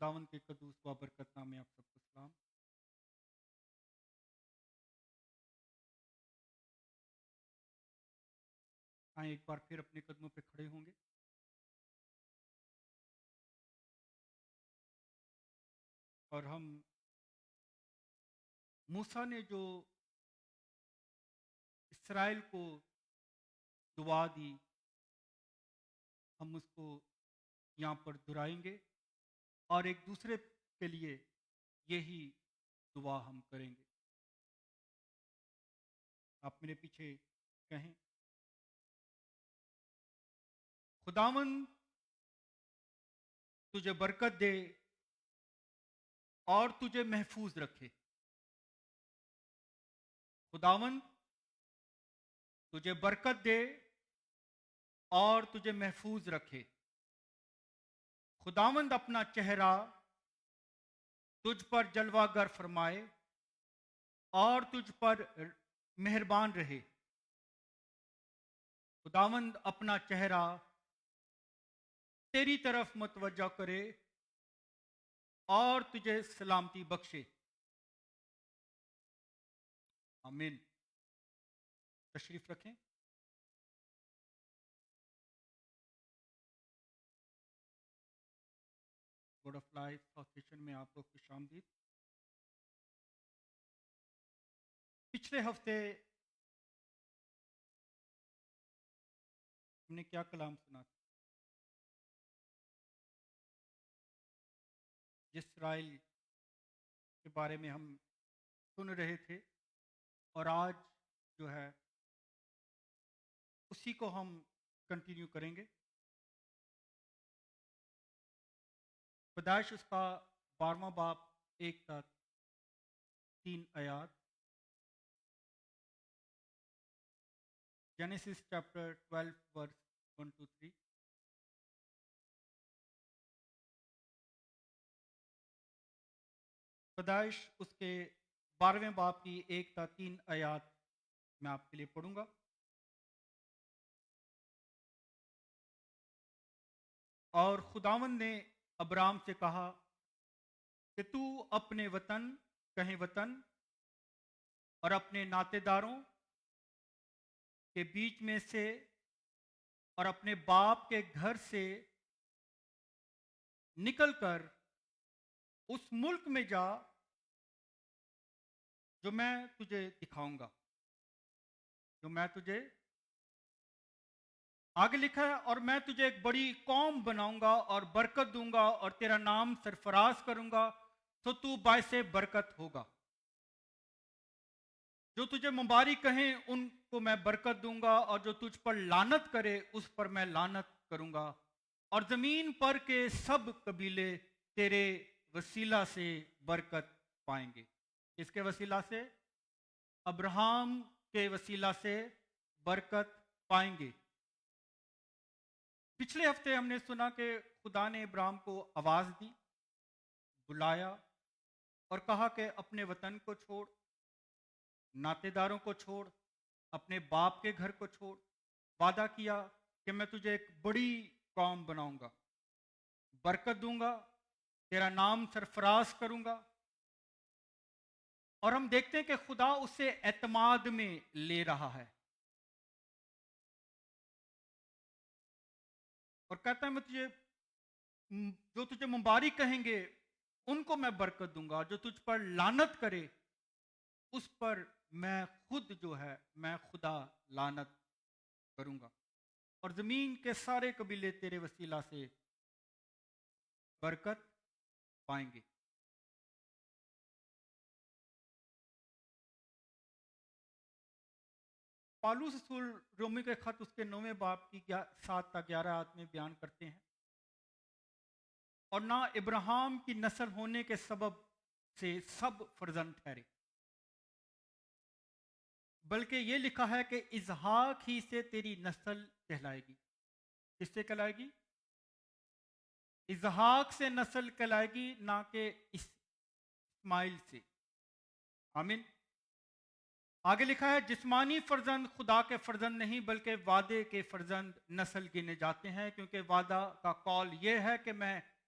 خداوند کے قدوس و برکت نام میں آپ سب کو سلام۔ آئیں ایک بار پھر اپنے قدموں پہ کھڑے ہوں گے اور ہم موسیٰ نے جو اسرائیل کو دعا دی، ہم اس کو یہاں پر دہرائیں گے اور ایک دوسرے کے لیے یہی دعا ہم کریں گے۔ آپ میرے پیچھے کہیں، خداوند تجھے برکت دے اور تجھے محفوظ رکھے۔ خداوند تجھے برکت دے اور تجھے محفوظ رکھے۔ خداوند اپنا چہرہ تجھ پر جلوہ گر فرمائے اور تجھ پر مہربان رہے۔ خداوند اپنا چہرہ تیری طرف متوجہ کرے اور تجھے سلامتی بخشے۔ آمین۔ تشریف رکھیں۔ گوڈ آف لائف ایسوسیشن میں آپ کو خوش آمدید۔ پچھلے ہفتے ہم نے کیا کلام سنا تھا؟ جس اسرائیل کے بارے میں ہم سن رہے تھے، اور آج جو ہے اسی کو ہم کنٹینیو کریں گے۔ پیدائش اس کا 12واں باب 1 تا 3 آیات، جینیسس چیپٹر 12 ورس 1 to 3۔ پیدائش اس کے 12ویں باب کی 1 تا 3 آیات میں آپ کے لیے پڑھوں گا۔ اور خداوند نے ابرام سے کہا کہ تو اپنے وطن کہیں وطن اور اپنے ناطے داروں کے بیچ میں سے اور اپنے باپ کے گھر سے نکل کر اس ملک میں جا جو میں تجھے دکھاؤں گا۔ جو میں تجھے آگے لکھا ہے، اور میں تجھے ایک بڑی قوم بناؤں گا اور برکت دوں گا اور تیرا نام سرفراز کروں گا، تو تو باعث برکت ہوگا۔ جو تجھے مبارک کہیں ان کو میں برکت دوں گا، اور جو تجھ پر لعنت کرے اس پر میں لعنت کروں گا، اور زمین پر کے سب قبیلے تیرے وسیلہ سے برکت پائیں گے۔ کس کے وسیلہ سے؟ ابراہم کے وسیلہ سے برکت پائیں گے۔ پچھلے ہفتے ہم نے سنا کہ خدا نے ابراہم کو آواز دی، بلایا اور کہا کہ اپنے وطن کو چھوڑ، ناطے داروں کو چھوڑ، اپنے باپ کے گھر کو چھوڑ۔ وعدہ کیا کہ میں تجھے ایک بڑی قوم بناؤں گا، برکت دوں گا، تیرا نام سرفراز کروں گا۔ اور ہم دیکھتے ہیں کہ خدا اسے اعتماد میں لے رہا ہے اور کہتا ہے جو تجھے مبارک کہیں گے ان کو میں برکت دوں گا، جو تجھ پر لعنت کرے اس پر میں خود جو ہے میں خدا لعنت کروں گا، اور زمین کے سارے قبیلے تیرے وسیلہ سے برکت پائیں گے۔ پالوس رسول رومی کے خط اس کے 9ویں باب کی 7 تا 11 آیات میں بیان کرتے ہیں، اور نہ ابراہیم کی نسل ہونے کے سبب سے سب فرزند ٹھہرے، بلکہ یہ لکھا ہے کہ اسحاق ہی سے تیری نسل کہلائے گی۔ کس سے کہلائے گی؟ اسحاق سے نسل کہلائے گی، نہ کہ اسماعیل سے۔ آمین۔ آگے لکھا ہے جسمانی فرزند خدا کے فرزند نہیں بلکہ وعدے کے فرزند نسل گنے جاتے ہیں، کیونکہ وعدہ کا قول یہ ہے کہ میں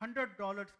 $100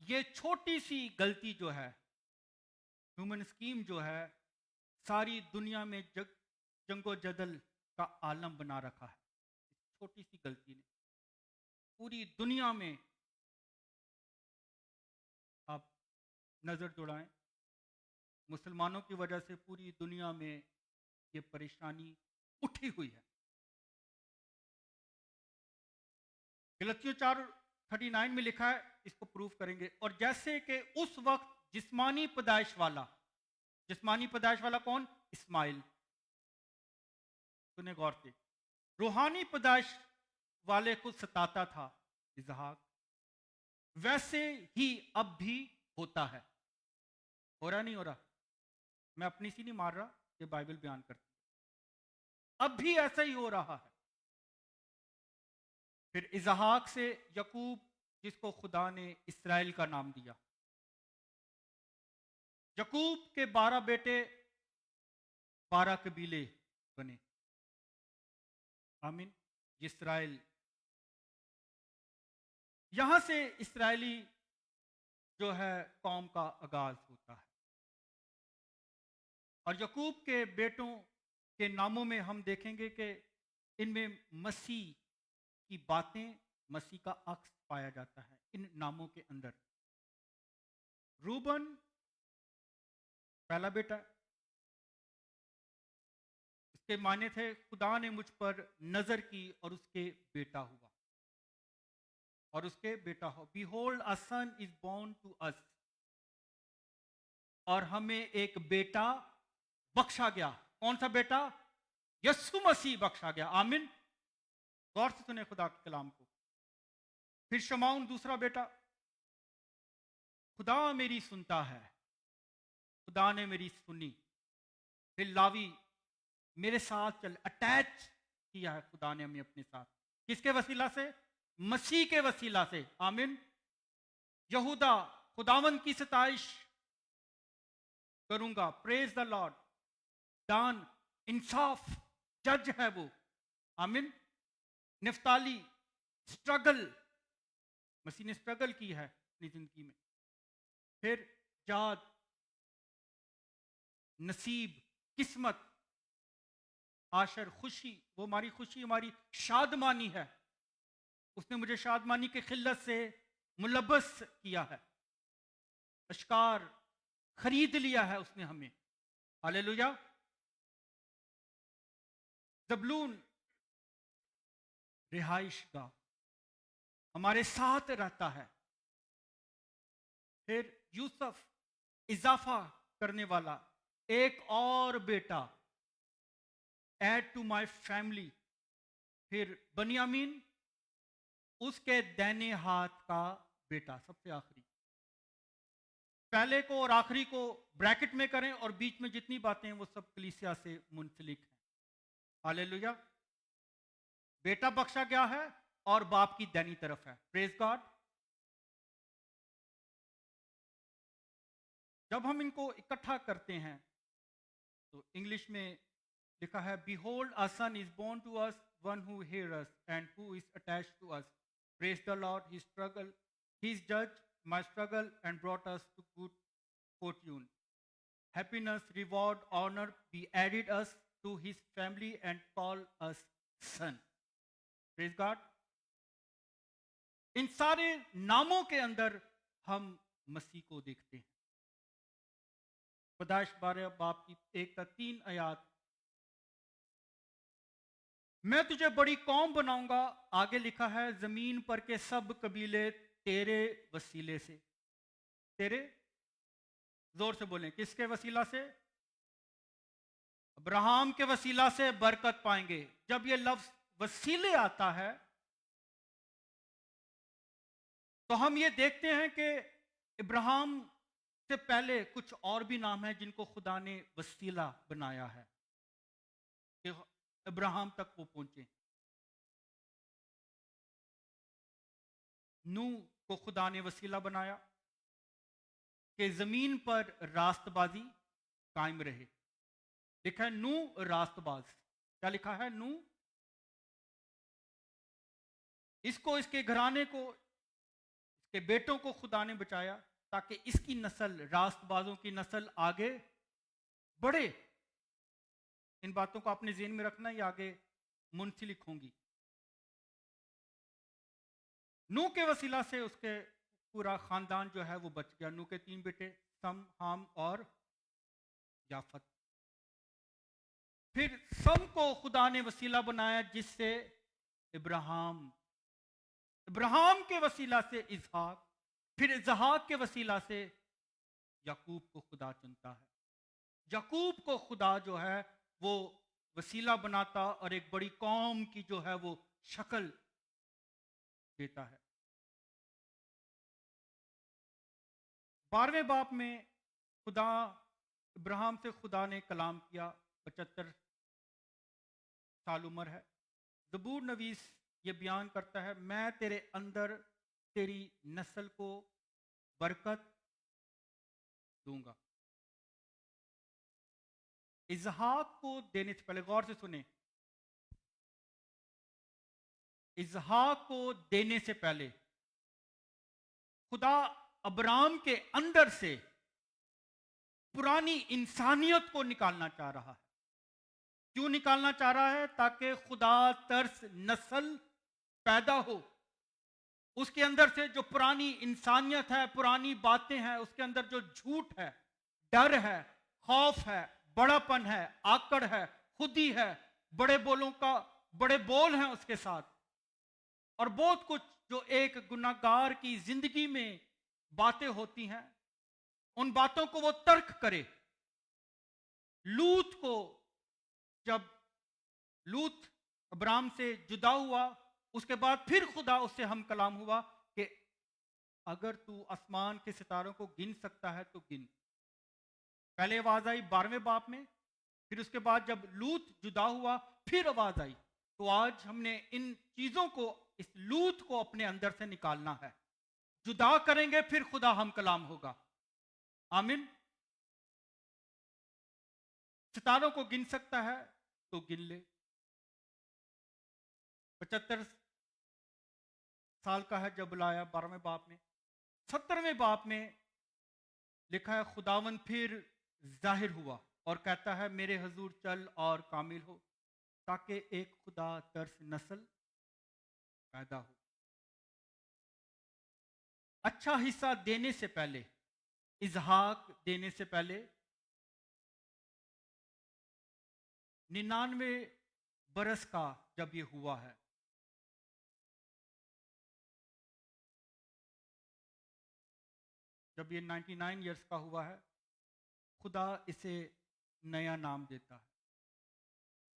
یہ چھوٹی سی غلطی جو ہے، ہیومن اسکیم جو ہے، ساری دنیا میں جنگ و جدل کا عالم بنا رکھا ہے. چھوٹی سی غلطی نے پوری دنیا میں، آپ نظر دوڑائیں، مسلمانوں کی وجہ سے پوری دنیا میں یہ پریشانی اٹھی ہوئی ہے. غلطیوں 4:39 میں لکھا ہے، اس کو پروف کریں گے. اور جیسے کہ اس وقت جسمانی پیدائش والا کون؟ اسماعیل. سنیں غور سے. روحانی پیدائش والے کو ستاتا تھا اسحاق، ویسے ہی اب بھی ہوتا ہے. ہو رہا نہیں ہو رہا؟ میں اپنی سی نہیں مار رہا، یہ بائبل بیان کرتی. اب بھی ایسا ہی ہو رہا ہے. پھر اسحاق سے یعقوب، جس کو خدا نے اسرائیل کا نام دیا. یعقوب کے 12 بیٹے 12 قبیلے بنے. آمین. اسرائیل، یہاں سے اسرائیلی جو ہے قوم کا آغاز ہوتا ہے. اور یعقوب کے بیٹوں کے ناموں میں ہم دیکھیں گے کہ ان میں مسیح کی باتیں، مسیح کا عکس پایا جاتا ہے ان ناموں کے اندر. روبن پہلا بیٹا، اس کے معنی تھے خدا نے مجھ پر نظر کی اور اس کے بیٹا ہوا. Behold, a son is born to us. اور ہمیں ایک بیٹا بخشا گیا. کون سا بیٹا؟ یسوع مسیح بخشا گیا. آمین. غور سے سنیں خدا کے کلام کو. پھر شمعون دوسرا بیٹا. خدا میری سنتا ہے، خدا نے میری سنی. پھر لاوی میرے ساتھ اٹیچ کیا ہے خدا نے ہمیں اپنے ساتھ. کس کے وسیلہ سے؟ مسیح کے وسیلہ سے. آمین. یہودا، خداوند کی ستائش کروں گا. پریز دا لارڈ. دان، انصاف جج ہے وہ. آمین. نفتالی، اسٹرگل، مسیح نے اسٹرگل کی ہے اپنی زندگی میں. پھر جاد، نصیب، قسمت. آشر، خوشی، وہ ہماری خوشی، ہماری شادمانی ہے. اس نے مجھے شادمانی کی خلت سے ملبس کیا ہے. اشکار، خرید لیا ہے اس نے ہمیں. ہاللیلویا. زبلون، رہائش گاہ، ہمارے ساتھ رہتا ہے. پھر یوسف، اضافہ کرنے والا، ایک اور بیٹا، ایڈ ٹو مائی فیملی. پھر بنیامین، اس کے دائنے ہاتھ کا بیٹا، سب سے آخری. پہلے کو اور آخری کو بریکٹ میں کریں اور بیچ میں جتنی باتیں ہیں وہ سب کلیسیا سے منسلک ہیں. ہاللیلویا. بیٹا بخشا گیا ہے اور باپ کی دینی طرف ہے. پریز گاڈ. جب ہم ان کو اکٹھا کرتے ہیں تو انگلش میں لکھا ہے Behold, a son is born to us, one who hears us and who is attached to us. Praise the Lord. He struggled, He's judged my struggle and brought us to good fortune. Happiness, reward, honor be added us to his family and call us son. Praise God. ان سارے ناموں کے اندر ہم مسیح کو دیکھتے ہیں. پیدائش 12 باب کی 1-3 آیات. میں تجھے بڑی قوم بناؤں گا. آگے لکھا ہے زمین پر کے سب قبیلے تیرے وسیلے سے. تیرے، زور سے بولیں، کس کے وسیلہ سے؟ ابراہیم کے وسیلہ سے برکت پائیں گے. جب یہ لفظ وسیلے آتا ہے تو ہم یہ دیکھتے ہیں کہ ابراہیم سے پہلے کچھ اور بھی نام ہیں جن کو خدا نے وسیلہ بنایا ہے کہ ابراہیم تک وہ پہنچے. نوح کو خدا نے وسیلہ بنایا کہ زمین پر راست بازی قائم رہے. لکھا ہے نوح راست باز. کیا لکھا ہے؟ نوح. اس کو، اس کے گھرانے کو، اس کہ بیٹوں کو خدا نے بچایا تاکہ اس کی نسل، راست بازوں کی نسل آگے بڑھے۔ ان باتوں کو اپنے ذہن میں رکھنا، یہ آگے منسلک ہوں گی۔ نوح کے وسیلہ سے اس کے پورا خاندان جو ہے وہ بچ گیا۔ نوح کے 3 بیٹے، سم، حام اور یافت۔ پھر سم کو خدا نے وسیلہ بنایا، جس سے ابراہیم کے وسیلہ سے اسحاق، پھر اسحاق کے وسیلہ سے یعقوب کو خدا چنتا ہے۔ یعقوب کو خدا جو ہے وہ وسیلہ بناتا اور ایک بڑی قوم کی جو ہے وہ شکل دیتا ہے۔ 12ویں باب میں ابراہیم سے خدا نے کلام کیا، 75 سال عمر ہے۔ زبور نویس یہ بیان کرتا ہے، میں تیرے اندر تیری نسل کو برکت دوں گا۔ اسحاق کو دینے سے پہلے غور سے سنیں، اسحاق کو دینے سے پہلے خدا ابرام کے اندر سے پرانی انسانیت کو نکالنا چاہ رہا ہے۔ کیوں نکالنا چاہ رہا ہے؟ تاکہ خدا ترس نسل پیدا ہو۔ اس کے اندر سے جو پرانی انسانیت ہے، پرانی باتیں ہیں، اس کے اندر جو جھوٹ ہے، ڈر ہے، خوف ہے، بڑا پن ہے، آکڑ ہے، خودی ہے، بڑے بول ہیں اس کے ساتھ، اور بہت کچھ جو ایک گناہگار کی زندگی میں باتیں ہوتی ہیں، ان باتوں کو وہ ترک کرے۔ لوط کو، جب لوط ابرام سے جدا ہوا، اس کے بعد پھر خدا اس سے ہم کلام ہوا کہ اگر تو آسمان کے ستاروں کو گن سکتا ہے تو گن۔ پہلے آواز آئی 12ویں باب میں، پھر اس کے بعد جب لوط جدا ہوا پھر آواز آئی۔ تو آج ہم نے ان چیزوں کو، اس لوط کو اپنے اندر سے نکالنا ہے۔ جدا کریں گے پھر خدا ہم کلام ہوگا۔ آمین۔ ستاروں کو گن سکتا ہے تو گن لے۔ 75 سال کا ہے جب بلایا 12ویں باب میں۔ 17ویں باب میں لکھا ہے، خداوند پھر ظاہر ہوا اور کہتا ہے، میرے حضور چل اور کامل ہو، تاکہ ایک خدا ترس نسل پیدا ہو۔ اچھا حصہ دینے سے پہلے، اسحاق دینے سے پہلے 99 برس کا جب یہ ہوا ہے، جب یہ 99 ایئرس کا ہوا ہے، خدا اسے نیا نام دیتا ہے۔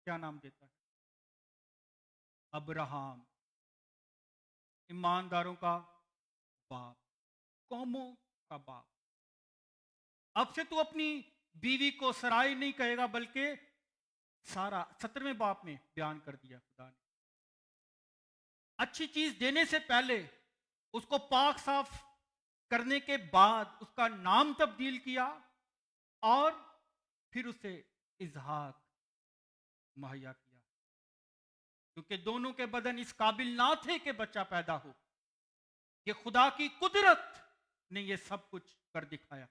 کیا نام دیتا ہے؟ ابراہم، ایمانداروں کا باپ، قوموں کا باپ۔ اب سے تو اپنی بیوی کو سرائی نہیں کہے گا، بلکہ سارا 17ویں باب میں بیان کر دیا خدا نے۔ اچھی چیز دینے سے پہلے اس کو پاک صاف کرنے کے بعد اس کا نام تبدیل کیا، اور پھر اسے اسحاق مہیا کیا، کیونکہ دونوں کے بدن اس قابل نہ تھے کہ بچہ پیدا ہو۔ یہ خدا کی قدرت نے یہ سب کچھ کر دکھایا،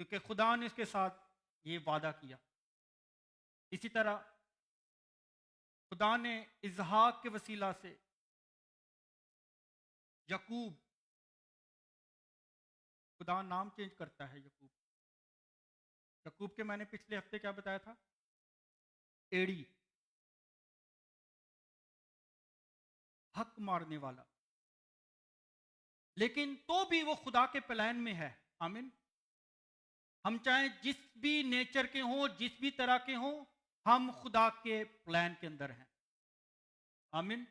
کیونکہ خدا نے اس کے ساتھ یہ وعدہ کیا۔ اسی طرح خدا نے اسحاق کے وسیلہ سے یعقوب، خدا نام چینج کرتا ہے یعقوب کے میں نے پچھلے ہفتے کیا بتایا تھا؟ ایڑی، حق مارنے والا، لیکن تو بھی وہ خدا کے پلان میں ہے۔ آمین۔ ہم چاہیں جس بھی نیچر کے ہوں، جس بھی طرح کے ہوں، ہم خدا کے پلان کے اندر ہیں۔ آمین۔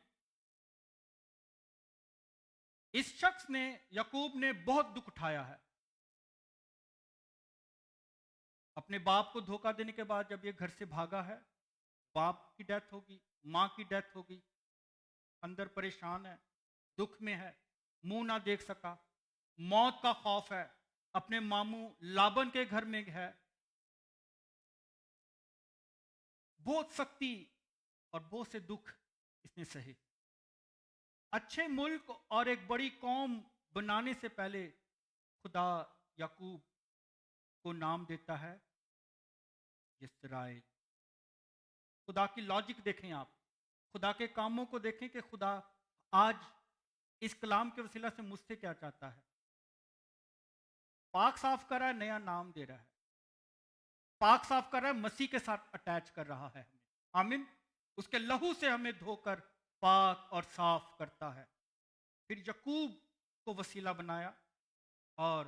اس شخص نے، یعقوب نے بہت دکھ اٹھایا ہے۔ اپنے باپ کو دھوکہ دینے کے بعد جب یہ گھر سے بھاگا ہے، باپ کی ڈیتھ ہوگی، ماں کی ڈیتھ ہوگی، اندر پریشان ہے، دکھ میں ہے، منہ نہ دیکھ سکا، موت کا خوف ہے، اپنے ماموں لابن کے گھر میں ہے، بہت سختی اور بہت سے دکھ اس نے سہے۔ اچھے ملک اور ایک بڑی قوم بنانے سے پہلے خدا یعقوب کو نام دیتا ہے اسرائیل۔ خدا کی لاجک دیکھیں آپ، خدا کے کاموں کو دیکھیں کہ خدا آج اس کلام کے وسیلہ سے مجھ سے کیا چاہتا ہے۔ پاک صاف کر رہا ہے، نیا نام دے رہا ہے، پاک صاف کر رہا ہے، مسیح کے ساتھ اٹیچ کر رہا ہے ہمیں، آمین۔ اس کے لہو سے ہمیں دھو کر پاک اور صاف کرتا ہے۔ پھر یعقوب کو وسیلہ بنایا اور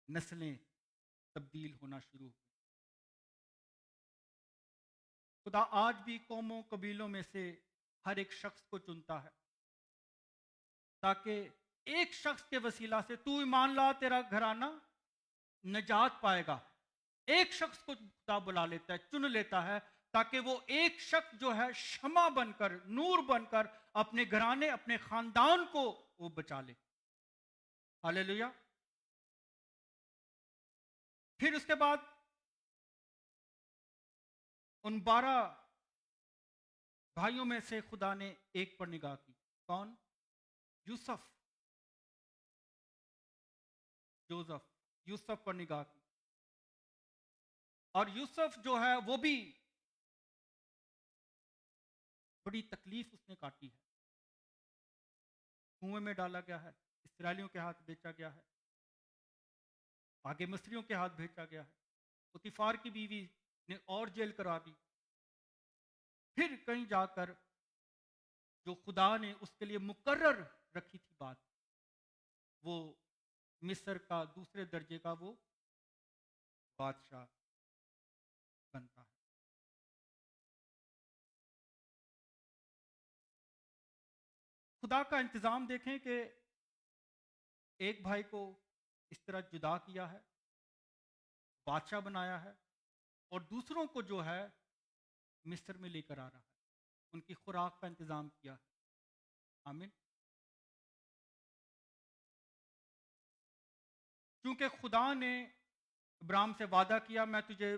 نسلیں تبدیل ہونا شروع ہوئی۔ خدا آج بھی قوموں قبیلوں میں سے ہر ایک شخص کو چنتا ہے تاکہ ایک شخص کے وسیلہ سے تو ایمان لا، تیرا گھرانہ نجات پائے گا۔ ایک شخص کو خدا بلا لیتا ہے، چن لیتا ہے، تاکہ وہ ایک شخص جو ہے شمع بن کر، نور بن کر اپنے گھرانے، اپنے خاندان کو وہ بچا لے۔ ہاللیلویہ۔ پھر اس کے بعد ان 12 بھائیوں میں سے خدا نے ایک پر نگاہ کی۔ کون؟ یوسف، جوزف، یوسف پر نگاہ کی۔ اور یوسف جو ہے وہ بھی بڑی تکلیف اس نے کاٹی ہے۔ کنویں میں ڈالا گیا ہے، اسرائیلیوں کے ہاتھ بیچا گیا ہے، آگے مصریوں کے ہاتھ بھیجا گیا ہے، پوتیفار کی بیوی نے اور جیل کرا دی۔ پھر کہیں جا کر جو خدا نے اس کے لیے مقرر رکھی تھی بات، وہ مصر کا دوسرے درجے کا وہ بادشاہ بنتا ہے۔ خدا کا انتظام دیکھیں کہ ایک بھائی کو اس طرح جدا کیا ہے، بادشاہ بنایا ہے، اور دوسروں کو جو ہے مصر میں لے کر آ رہا ہے، ان کی خوراک کا انتظام کیا ہے۔ آمین۔ کیونکہ خدا نے ابراہیم سے وعدہ کیا، میں تجھے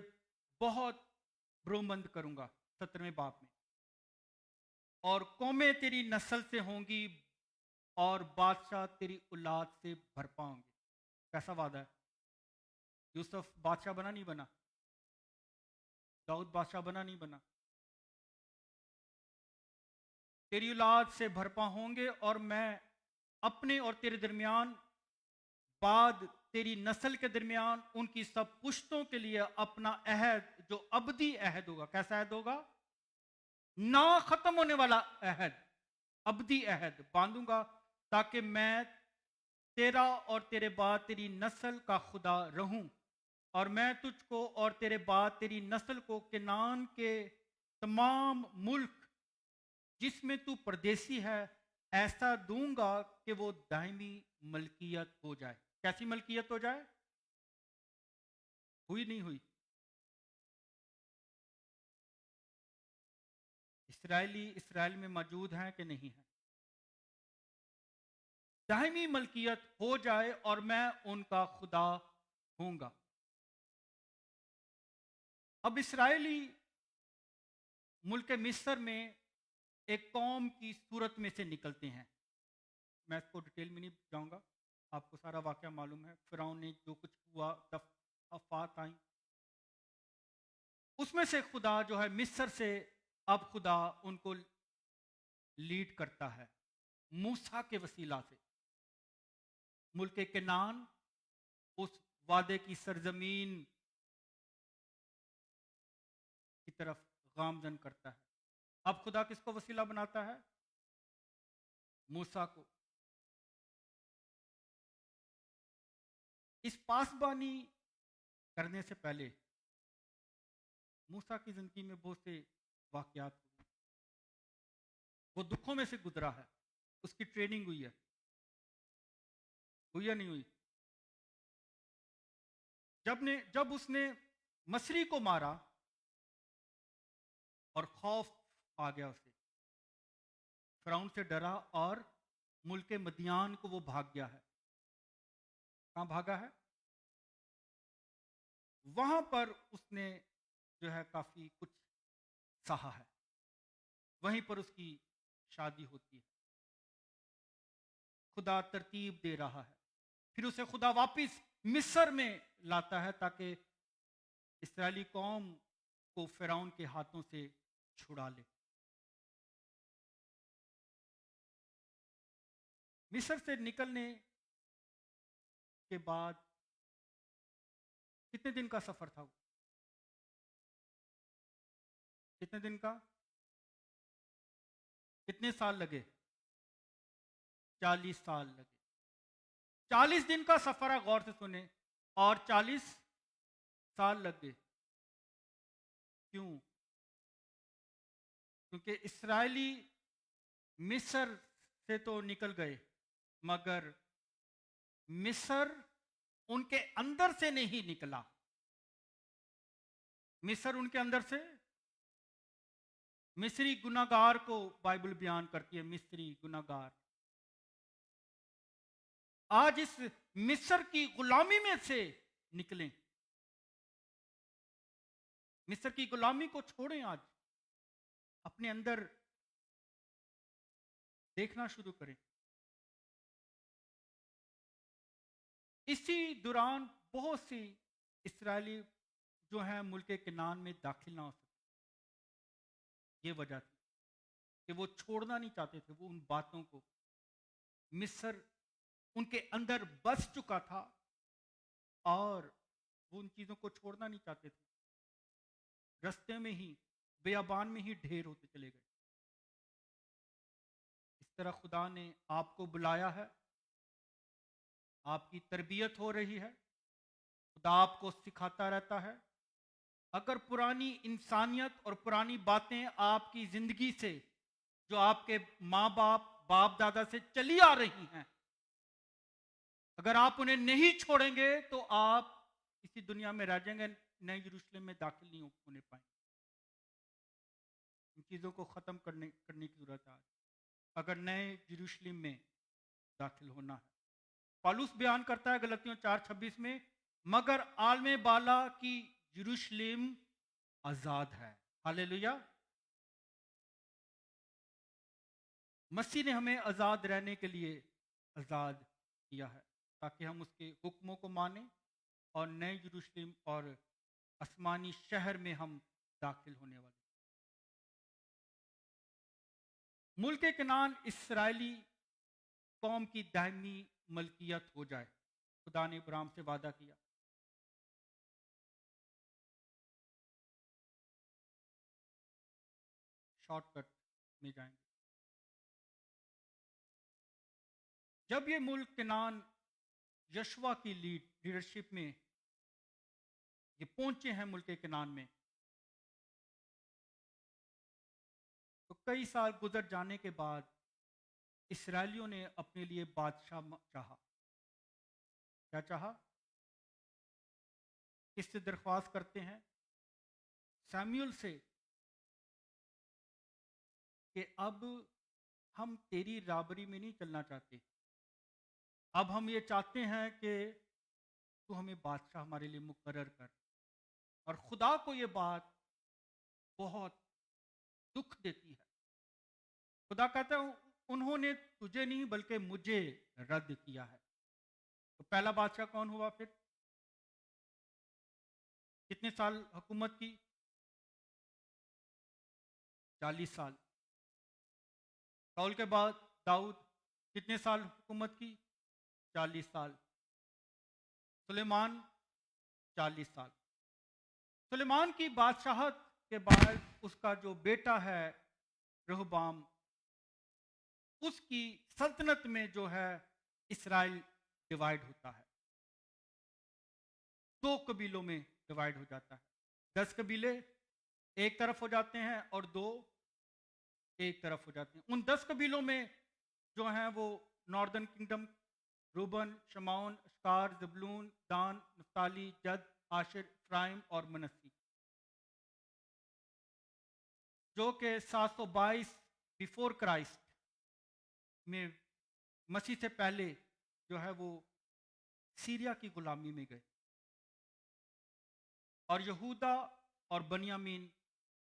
بہت برومند کروں گا، 17ویں باب میں، اور قومیں تیری نسل سے ہوں گی اور بادشاہ تیری اولاد سے بھرپا ہوں گے۔ کیسا وعدہ ہے؟ یوسف بادشاہ بنا نہیں بنا، داؤد بادشاہ بنا نہیں بنا، تیری اولاد سے بھرپا ہوں گے، اور میں اپنے اور تیرے درمیان، بعد تیری نسل کے درمیان، ان کی سب پشتوں کے لیے اپنا عہد جو ابدی عہد ہوگا۔ کیسا عہد ہوگا؟ نہ ختم ہونے والا عہد، ابدی عہد باندھوں گا، تاکہ میں تیرا اور تیرے بعد تیری نسل کا خدا رہوں، اور میں تجھ کو اور تیرے بعد تیری نسل کو کنعان کے تمام ملک جس میں تو پردیسی ہے ایسا دوں گا کہ وہ دائمی ملکیت ہو جائے۔ کیسی ملکیت ہو جائے؟ ہوئی نہیں ہوئی؟ اسرائیلی اسرائیل میں موجود ہیں کہ نہیں ہیں؟ دائمی ملکیت ہو جائے، اور میں ان کا خدا ہوں گا۔ اب اسرائیلی ملک مصر میں ایک قوم کی صورت میں سے نکلتے ہیں۔ میں اس کو ڈیٹیل میں نہیں جاؤں گا، آپ کو سارا واقعہ معلوم ہے، فرعون نے جو کچھ ہوا، آفات آئیں، اس میں سے خدا جو ہے مصر سے اب خدا ان کو لیڈ کرتا ہے موسیٰ کے وسیلہ سے، ملک کنعان، اس وعدے کی سرزمین کی طرف گامزن کرتا ہے۔ اب خدا کس کو وسیلہ بناتا ہے؟ موسیٰ کو۔ اس پاسبانی کرنے سے پہلے موسیٰ کی زندگی میں بہت سے واقعات ہوئے، وہ دکھوں میں سے گزرا ہے، اس کی ٹریننگ ہوئی ہے، ہوئی یا نہیں ہوئی؟ جب اس نے مصری کو مارا اور خوف آ گیا اسے، فرعون سے ڈرا اور ملک مدیان کو وہ بھاگ گیا ہے۔ کہاں بھاگا ہے؟ وہاں پر اس نے جو ہے کافی کچھ سہا ہے، وہیں پر اس کی شادی ہوتی ہے۔ خدا ترتیب دے رہا ہے. پھر اسے خدا واپس مصر میں لاتا ہے تاکہ اسرائیلی قوم کو فرعون کے ہاتھوں سے چھڑا لے. مصر سے نکلنے کے بعد کتنے دن کا سفر تھا وہ؟ کتنے دن کا؟ کتنے سال لگے؟ 40 سال لگے. 40 دن کا سفر ہے، غور سے سنیں، اور 40 سال لگ گئے. کیوں؟ کیونکہ اسرائیلی مصر سے تو نکل گئے، مگر مصر ان کے اندر سے نہیں نکلا. مصر ان کے اندر سے، مصری گناہگار کو بائبل بیان کرتی ہے، مصری گناہگار. آج اس مصر کی غلامی میں سے نکلیں، مصر کی غلامی کو چھوڑیں. آج اپنے اندر دیکھنا شروع کریں. اسی دوران بہت سی اسرائیلی جو ہیں ملک کنعان میں داخل نہ ہو سکتے. یہ وجہ تھی کہ وہ چھوڑنا نہیں چاہتے تھے. وہ ان باتوں کو، مصر ان کے اندر بس چکا تھا اور وہ ان چیزوں کو چھوڑنا نہیں چاہتے تھے. رستے میں ہی، بیابان میں ہی ڈھیر ہوتے چلے گئے. اس طرح خدا نے آپ کو بلایا ہے، آپ کی تربیت ہو رہی ہے، خدا آپ کو سکھاتا رہتا ہے. اگر پرانی انسانیت اور پرانی باتیں آپ کی زندگی سے، جو آپ کے ماں باپ دادا سے چلی آ رہی ہیں، اگر آپ انہیں نہیں چھوڑیں گے تو آپ اسی دنیا میں رہ جائیں گے، نئے یروشلم میں داخل نہیں ہونے پائیں گے. ان چیزوں کو ختم کرنے کی ضرورت ہے آج، اگر نئے یروشلم میں داخل ہونا ہے. پالوس بیان کرتا ہے غلطیوں 4:26 میں، مگر عالم بالا کی یروشلم آزاد ہے. ہاللیلویا. مسیح نے ہمیں آزاد رہنے کے لیے آزاد کیا ہے تاکہ ہم اس کے حکموں کو مانیں اور نئے یروشلم اور آسمانی شہر میں ہم داخل ہونے والے. ملک کنعان اسرائیلی قوم کی دائمی ملکیت ہو جائے. خدا نے ابراہیم سے وعدہ کیا. شارٹ کٹ میں جائیں گے. جب یہ ملک کنعان یشوا کی لیڈرشپ میں یہ پہنچے ہیں ملک کنعان میں، تو کئی سال گزر جانے کے بعد اسرائیلیوں نے اپنے لیے بادشاہ چاہا. کیا چاہا؟ کس سے درخواست کرتے ہیں؟ سیموئل سے، کہ اب ہم تیری رابری میں نہیں چلنا چاہتے، اب ہم یہ چاہتے ہیں کہ تو ہمیں بادشاہ ہمارے لیے مقرر کر. اور خدا کو یہ بات بہت دکھ دیتی ہے. خدا کہتا ہے انہوں نے تجھے نہیں بلکہ مجھے رد کیا ہے. تو پہلا بادشاہ کون ہوا پھر؟ کتنے سال حکومت کی؟ 40 سال. ساؤل کے بعد داؤد کتنے سال حکومت کی؟ 40 سال. سلیمان 40 سال. سلیمان کی بادشاہت کے بعد اس کا جو بیٹا ہے رہبام، اس کی سلطنت میں جو ہے اسرائیل ڈیوائیڈ ہوتا ہے، 2 قبیلوں میں ڈیوائیڈ ہو جاتا ہے. 10 قبیلے ایک طرف ہو جاتے ہیں اور 2 ایک طرف ہو جاتے ہیں. ان 10 قبیلوں میں جو ہیں وہ ناردرن کنگڈم، روبن، شمعون، اشکار، زبلون، دان، نفتالی، جد، آشر، افرائیم اور منسی، جو کہ 722 بیفور کرائسٹ میں مسیح سے پہلے جو ہے وہ سیریا کی غلامی میں گئے. اور یہودا اور بنیامین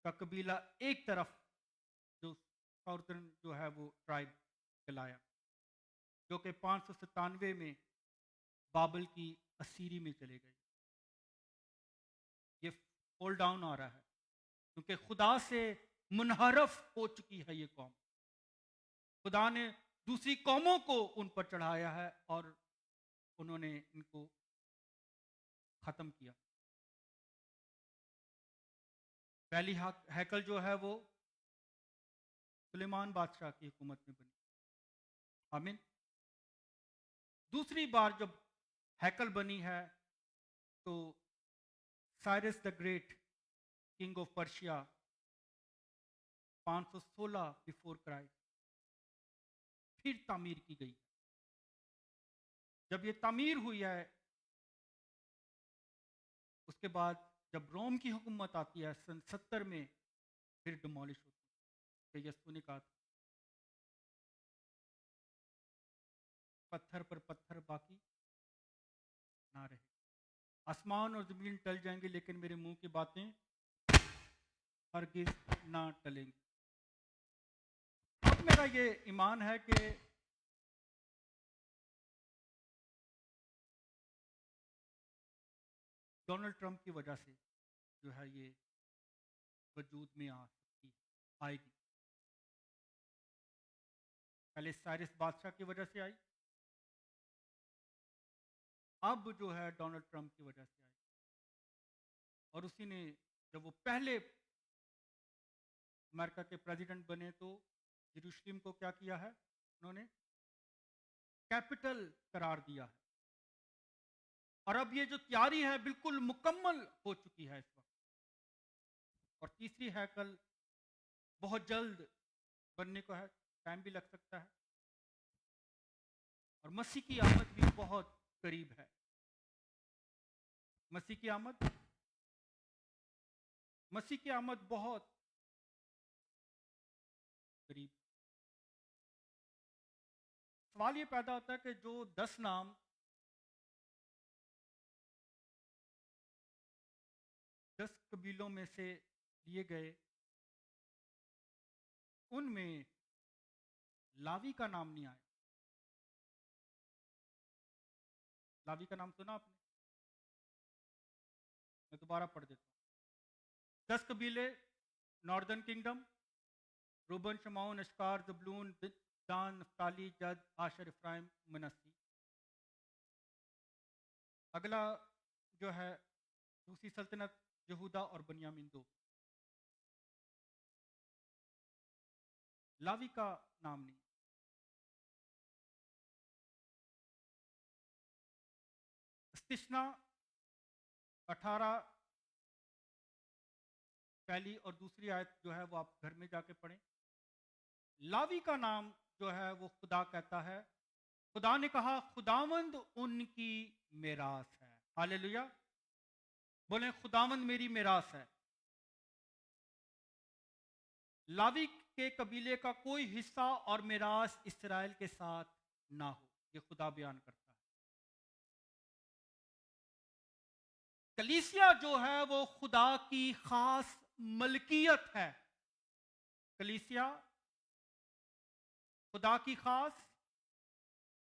کا قبیلہ ایک طرف جو ساؤترن جو ہے وہ ٹرائب کہلایا، جو کہ 597 میں بابل کی اسیری میں چلے گئے. یہ فال ڈاؤن آ رہا ہے کیونکہ خدا سے منحرف ہو چکی ہے یہ قوم. خدا نے دوسری قوموں کو ان پر چڑھایا ہے اور انہوں نے ان کو ختم کیا. پہلی ہیکل جو ہے وہ سلیمان بادشاہ کی حکومت میں بنی. آمین. دوسری بار جب ہیکل بنی ہے تو Cyrus the great king of Persia 516 before Christ پھر تعمیر کی گئی. جب یہ تعمیر ہوئی ہے اس کے بعد جب روم کی حکومت آتی ہے سن 70 میں پھر ڈیمولش ہوتی ہے. کہ یسوع نے کہا تھا پتھر پر پتھر باقی نہ رہے. آسمان اور زمین ٹل جائیں گے لیکن میرے منہ کی باتیں ہرگز نہ ٹلیں گی. اب میرا یہ ایمان ہے کہ ڈونلڈ ٹرمپ کی وجہ سے جو ہے یہ وجود میں آئے گی. پہلے سائرس بادشاہ کی وجہ سے آئی, اب جو ہے ڈونلڈ ٹرمپ کی وجہ سے آئی. اور اسی نے جب وہ پہلے امریکہ کے پریزیڈنٹ بنے تو یروشلم کو کیا کیا ہے, انہوں نے کیپٹل قرار دیا ہے. اور اب یہ جو تیاری ہے بالکل مکمل ہو چکی ہے اس وقت. اور تیسری ہیکل بہت جلد بننے کو ہے, ٹائم بھی لگ سکتا ہے. اور مسیح کی آمد بھی بہت قریب ہے. مسیح کی آمد بہت قریب. سوال یہ پیدا ہوتا ہے کہ جو 10 نام قبیلوں میں سے لیے گئے ان میں لاوی کا نام نہیں آیا. لاوی کا نام سنا آپ نے؟ میں دوبارہ پڑھ دیتا ہوں. 10 قبیلے ناردرن کنگڈم, روبن, شمعون, اشکار, زبلون, دان, نفتالی, جد, آشر, افرائیم, منسی. اگلا جو ہے دوسری سلطنت یہودا اور بنیامین 2. لاوی کا نام نہیں. استثنا 18 پہلی اور دوسری آیت جو ہے وہ آپ گھر میں جا کے پڑھیں. لاوی کا نام جو ہے وہ خدا کہتا ہے. خدا نے کہا خداوند ان کی میراث ہے. ہاللیلویا, بولیں خداوند میری میراث ہے. لاوی کے قبیلے کا کوئی حصہ اور میراث اسرائیل کے ساتھ نہ ہو, یہ خدا بیان کرتا ہے. کلیسیا جو ہے وہ خدا کی خاص ملکیت ہے. کلیسیا خدا کی خاص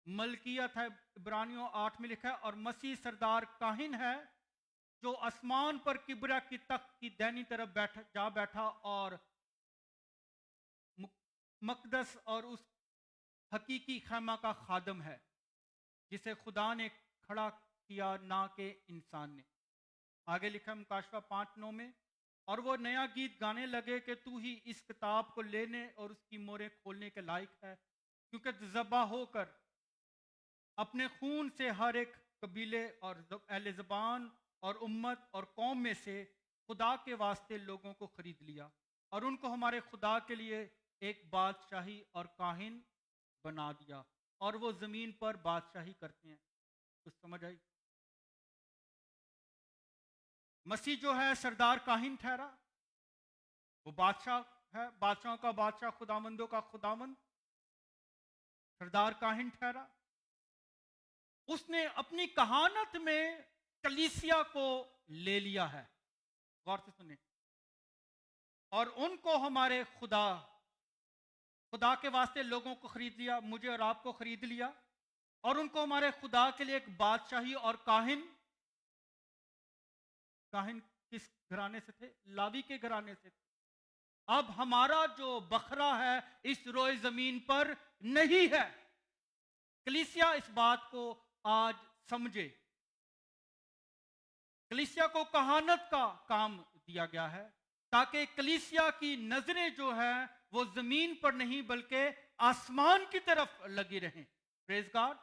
ملکیت ہے. عبرانیوں 8 میں لکھا ہے اور مسیح سردار کاہن ہے جو آسمان پر کبریا کی تخت کی دائنی طرف جا بیٹھا اور مقدس اور اس حقیقی خیمہ کا خادم ہے جسے خدا نے کھڑا کیا نہ کہ انسان نے. آگے لکھا مکاشفہ 5:9 میں اور وہ نیا گیت گانے لگے کہ تو ہی اس کتاب کو لینے اور اس کی موریں کھولنے کے لائق ہے کیونکہ ذبح ہو کر اپنے خون سے ہر ایک قبیلے اور اہل زبان اور امت اور قوم میں سے خدا کے واسطے لوگوں کو خرید لیا اور ان کو ہمارے خدا کے لیے ایک بادشاہی اور کاہن بنا دیا اور وہ زمین پر بادشاہی کرتے ہیں. کچھ سمجھ آئی؟ مسیح جو ہے سردار کاہن ٹھہرا, وہ بادشاہ ہے, بادشاہوں کا بادشاہ, خداوندوں کا خداوند, سردار کاہن ٹھہرا. اس نے اپنی کہانت میں کلیسیا کو لے لیا ہے. غور سے سنیں. اور ان کو ہمارے خدا کے واسطے لوگوں کو خرید لیا, مجھے اور آپ کو خرید لیا اور ان کو ہمارے خدا کے لیے ایک بادشاہی اور کاہن کس گھرانے سے تھے؟ لاوی کے گھرانے سے تھے۔ اب ہمارا جو بکھرا ہے اس روئے زمین پر نہیں ہے۔ کلیسیا اس بات کو آج سمجھے۔ کلیسیا کو کہانت کا کام دیا گیا ہے تاکہ کلیسیا کی نظریں جو ہے وہ زمین پر نہیں بلکہ آسمان کی طرف لگی رہیں۔ پریز گاڈ،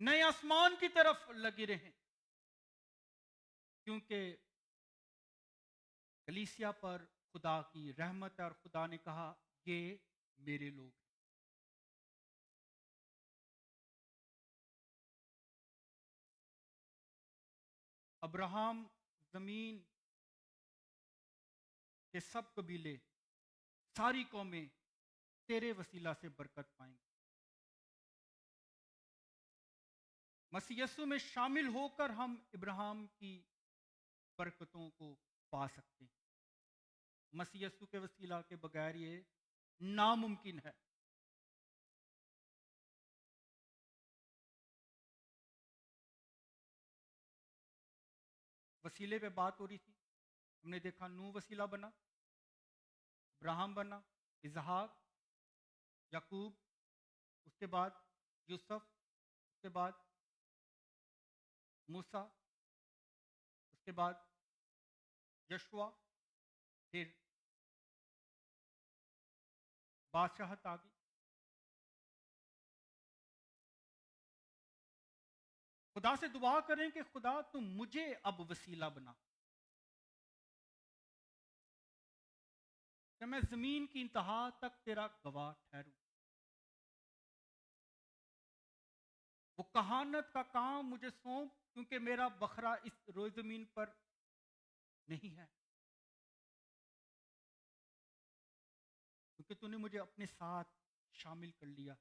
نئے آسمان کی طرف لگی رہیں، کیونکہ کلیسیا پر خدا کی رحمت ہے اور خدا نے کہا یہ میرے لوگ ہیں۔ ابراہم زمین کے سب قبیلے، ساری قومیں تیرے وسیلہ سے برکت پائیں گے۔ مسیح یسوع میں شامل ہو کر ہم ابراہم کی برکتوں کو پا سکتے ہیں۔ مسیح یسوع کے وسیلہ کے بغیر یہ ناممکن ہے۔ وسیلے پہ بات ہو رہی تھی، ہم نے دیکھا نوح وسیلہ بنا، ابراہم بنا، اسحاق، یعقوب، اس کے بعد یوسف، اس کے بعد موسیٰ، اس کے بعد یشوع، پھر بادشاہت آ گئی۔ خدا سے دعا کریں کہ خدا تم مجھے اب وسیلہ بنا کہ میں زمین کی انتہا تک تیرا گواہ ٹھہروں۔ وہ کہانت کا کام مجھے سونپ، کیونکہ میرا بکھرا اس روئے زمین پر نہیں ہے، کیونکہ تو نے مجھے اپنے ساتھ شامل کر لیا۔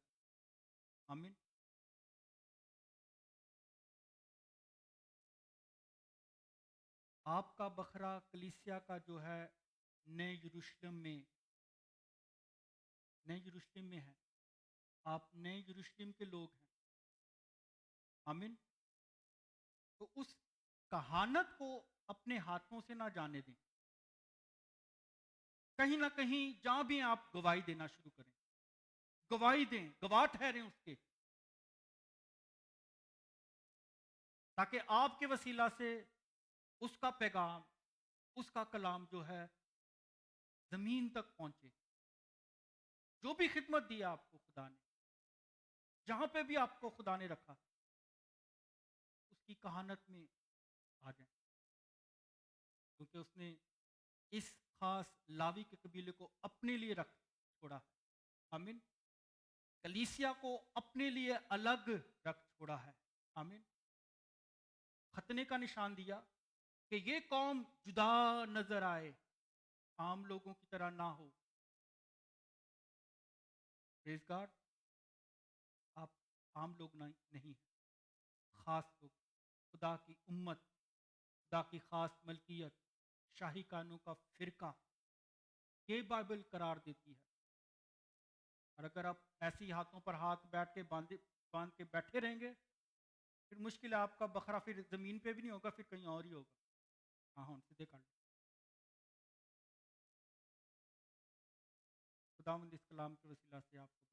آمین۔ آپ کا بکھرا کلیسیا کا جو ہے نئے یروشلم میں ہے۔ آپ نئے یروشلم کے لوگ ہیں۔ آمین۔ تو اس کہانت کو اپنے ہاتھوں سے نہ جانے دیں۔ کہیں نہ کہیں جہاں بھی آپ گواہی دینا شروع کریں، گواہی دیں، گواہ ٹھہریں اس کے، تاکہ آپ کے وسیلہ سے اس کا پیغام، اس کا کلام جو ہے زمین تک پہنچے۔ جو بھی خدمت دی آپ کو خدا نے، جہاں پہ بھی آپ کو خدا نے رکھا، اس کی کہانت میں آ جائیں، کیونکہ اس نے اس خاص لاوی کے قبیلے کو اپنے لیے رکھ چھوڑا۔ آمین۔ کلیسیا کو اپنے لیے الگ رکھ چھوڑا ہے۔ آمین۔ ختنے کا نشان دیا کہ یہ قوم جدا نظر آئے، عام لوگوں کی طرح نہ ہو۔ پریز گاڈ، آپ عام لوگ نہیں ہیں، خاص لوگ، خدا کی امت، خدا کی خاص ملکیت، شاہی قانون کا فرقہ، یہ بائبل قرار دیتی ہے۔ اور اگر آپ ایسی ہاتھوں پر ہاتھ بیٹھ کے باندھ کے بیٹھے رہیں گے، پھر مشکل ہے، آپ کا بکھرا پھر زمین پہ بھی نہیں ہوگا، پھر کہیں اور ہی ہوگا۔ ہاں سیدھے کر لیں۔ خداوند اس کلام کے وسیلہ سے آپ کو